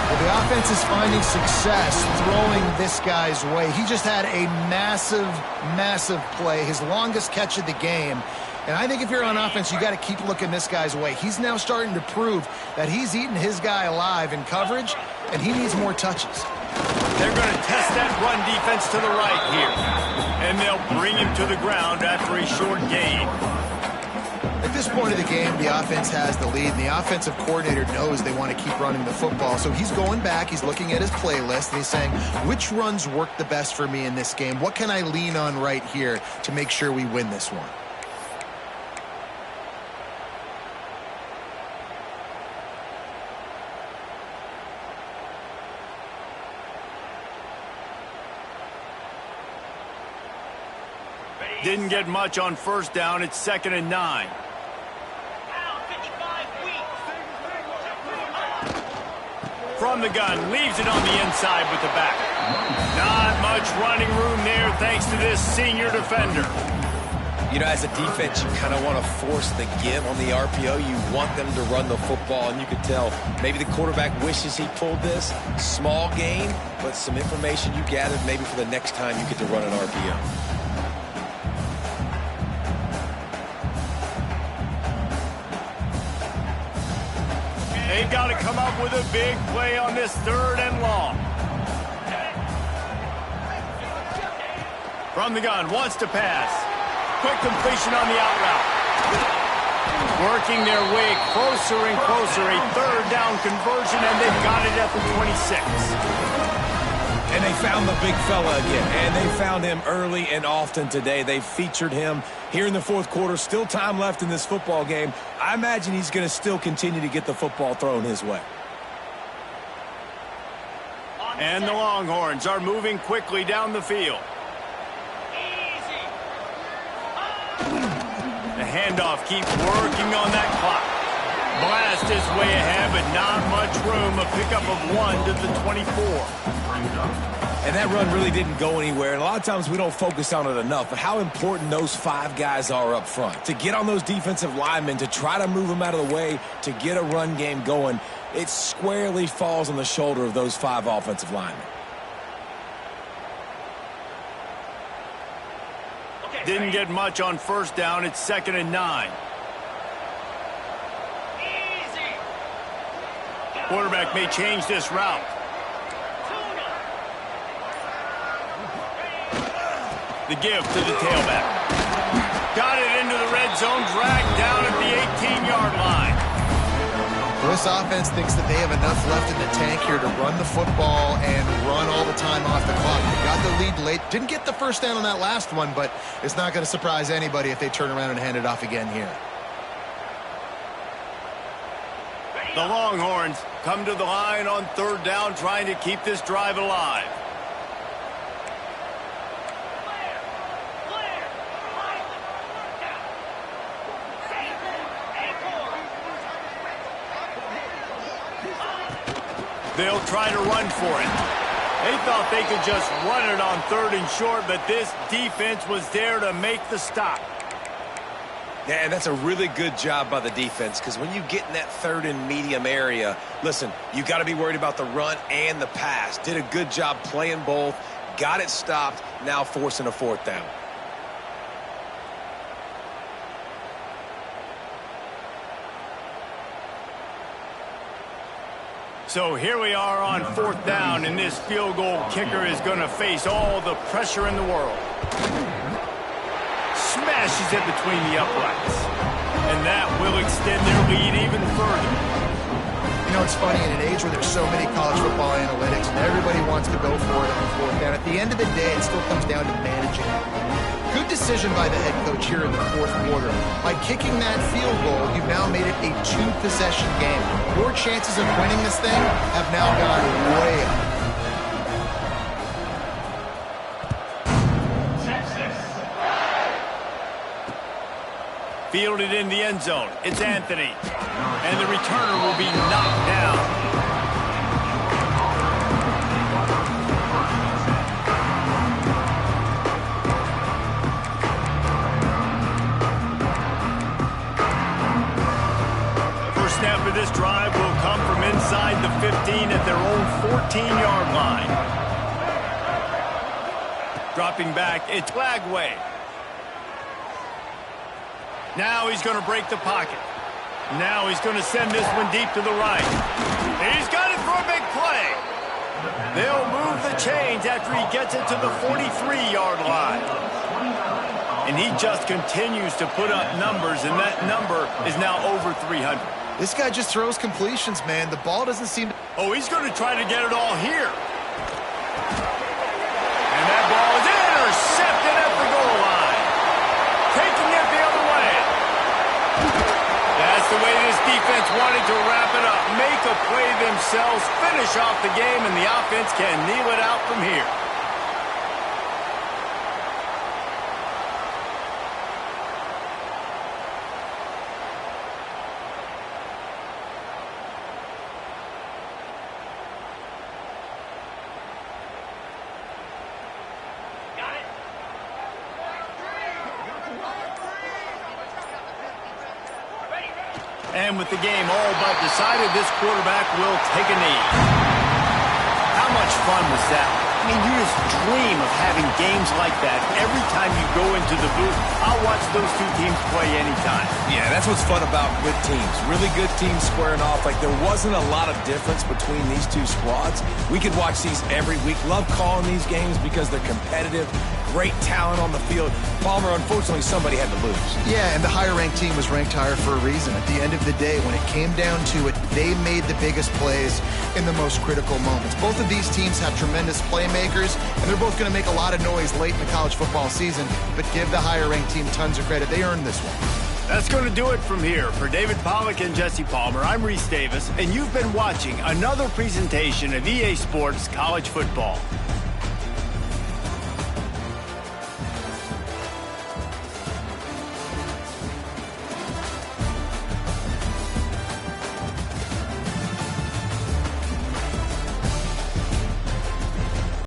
Well, the offense is finding success throwing this guy's way. He just had a massive, massive play, his longest catch of the game. And I think if you're on offense, you got to keep looking this guy's way. He's now starting to prove that he's eating his guy alive in coverage, and he needs more touches. They're going to test that run defense to the right here. And they'll bring him to the ground after a short gain. At this point of the game, the offense has the lead, and the offensive coordinator knows they want to keep running the football. So he's going back, he's looking at his playlist, and he's saying, which runs work the best for me in this game? What can I lean on right here to make sure we win this one? Didn't get much on first down. It's 2nd and 9. Out, 55 weak. From the gun, leaves it on the inside with the back. Not much running room there thanks to this senior defender. You know, as a defense, you kind of want to force the give on the RPO. You want them to run the football, and you can tell maybe the quarterback wishes he pulled this. Small gain, but some information you gathered maybe for the next time you get to run an RPO. They've got to come up with a big play on this 3rd and long. From the gun, wants to pass. Quick completion on the out route. Working their way closer and closer. A 3rd down conversion, and they've got it at the 26. And they found the big fella again, and they found him early and often today. They featured him here in the 4th quarter. Still time left in this football game. I imagine he's going to still continue to get the football thrown his way. And the Longhorns are moving quickly down the field. The handoff keeps working on that clock. Blast his way ahead, but not much room. A pickup of 1 to the 24. And that run really didn't go anywhere. And a lot of times we don't focus on it enough, but how important those 5 guys are up front. To get on those defensive linemen, to try to move them out of the way, to get a run game going, it squarely falls on the shoulder of those 5 offensive linemen. Didn't get much on first down. It's 2nd and 9. Quarterback may change this route. The give to the tailback. Got it into the red zone, dragged down at the 18-yard line. Well, this offense thinks that they have enough left in the tank here to run the football and run all the time off the clock. They got the lead late. Didn't get the first down on that last one, but it's not going to surprise anybody if they turn around and hand it off again here. The Longhorns come to the line on 3rd down, trying to keep this drive alive. They'll try to run for it. They thought they could just run it on 3rd and short, but this defense was there to make the stop. Yeah, and that's a really good job by the defense, because when you get in that 3rd and medium area, listen, you got to be worried about the run and the pass. Did a good job playing both, got it stopped, now forcing a 4th down. So here we are on 4th down, and this field goal kicker is going to face all the pressure in the world. Smashes it between the uprights. And that will extend their lead even further. You know, it's funny, in an age where there's so many college football analytics and everybody wants to go for it on 4th down, at the end of the day, it still comes down to managing it. Good decision by the head coach here in the 4th quarter. By kicking that field goal, you've now made it a 2-possession game. Your chances of winning this thing have now gone way up. Fielded in the end zone. It's Anthony. And the returner will be knocked down. First snap of this drive will come from inside the 15 at their own 14-yard line. Dropping back, it's Lagway. Now he's going to break the pocket. Now he's going to send this one deep to the right. He's got it for a big play. They'll move the chains after he gets it to the 43-yard line. And he just continues to put up numbers, and that number is now over 300. This guy just throws completions, man. The ball doesn't seem to... Oh, he's going to try to get it all here. And that ball is intercepted at the goal line. Taking it the other way. That's the way this defense wanted to wrap it up. Make a play themselves, finish off the game, and the offense can kneel it out from here. And with the game all but decided, this quarterback will take a knee. How much fun was that? I mean, you just dream of having games like that every time you go into the booth. I'll watch those two teams play anytime. Yeah, that's what's fun about good teams. Really good teams squaring off. Like, there wasn't a lot of difference between these two squads. We could watch these every week. Love calling these games because they're competitive. Great talent on the field. Palmer, unfortunately, somebody had to lose. Yeah, and the higher-ranked team was ranked higher for a reason. At the end of the day, when it came down to it, they made the biggest plays in the most critical moments. Both of these teams have tremendous playmakers, and they're both going to make a lot of noise late in the college football season, but give the higher-ranked team tons of credit. They earned this one. That's going to do it from here. For David Pollack and Jesse Palmer, I'm Reese Davis, and you've been watching another presentation of EA Sports College Football.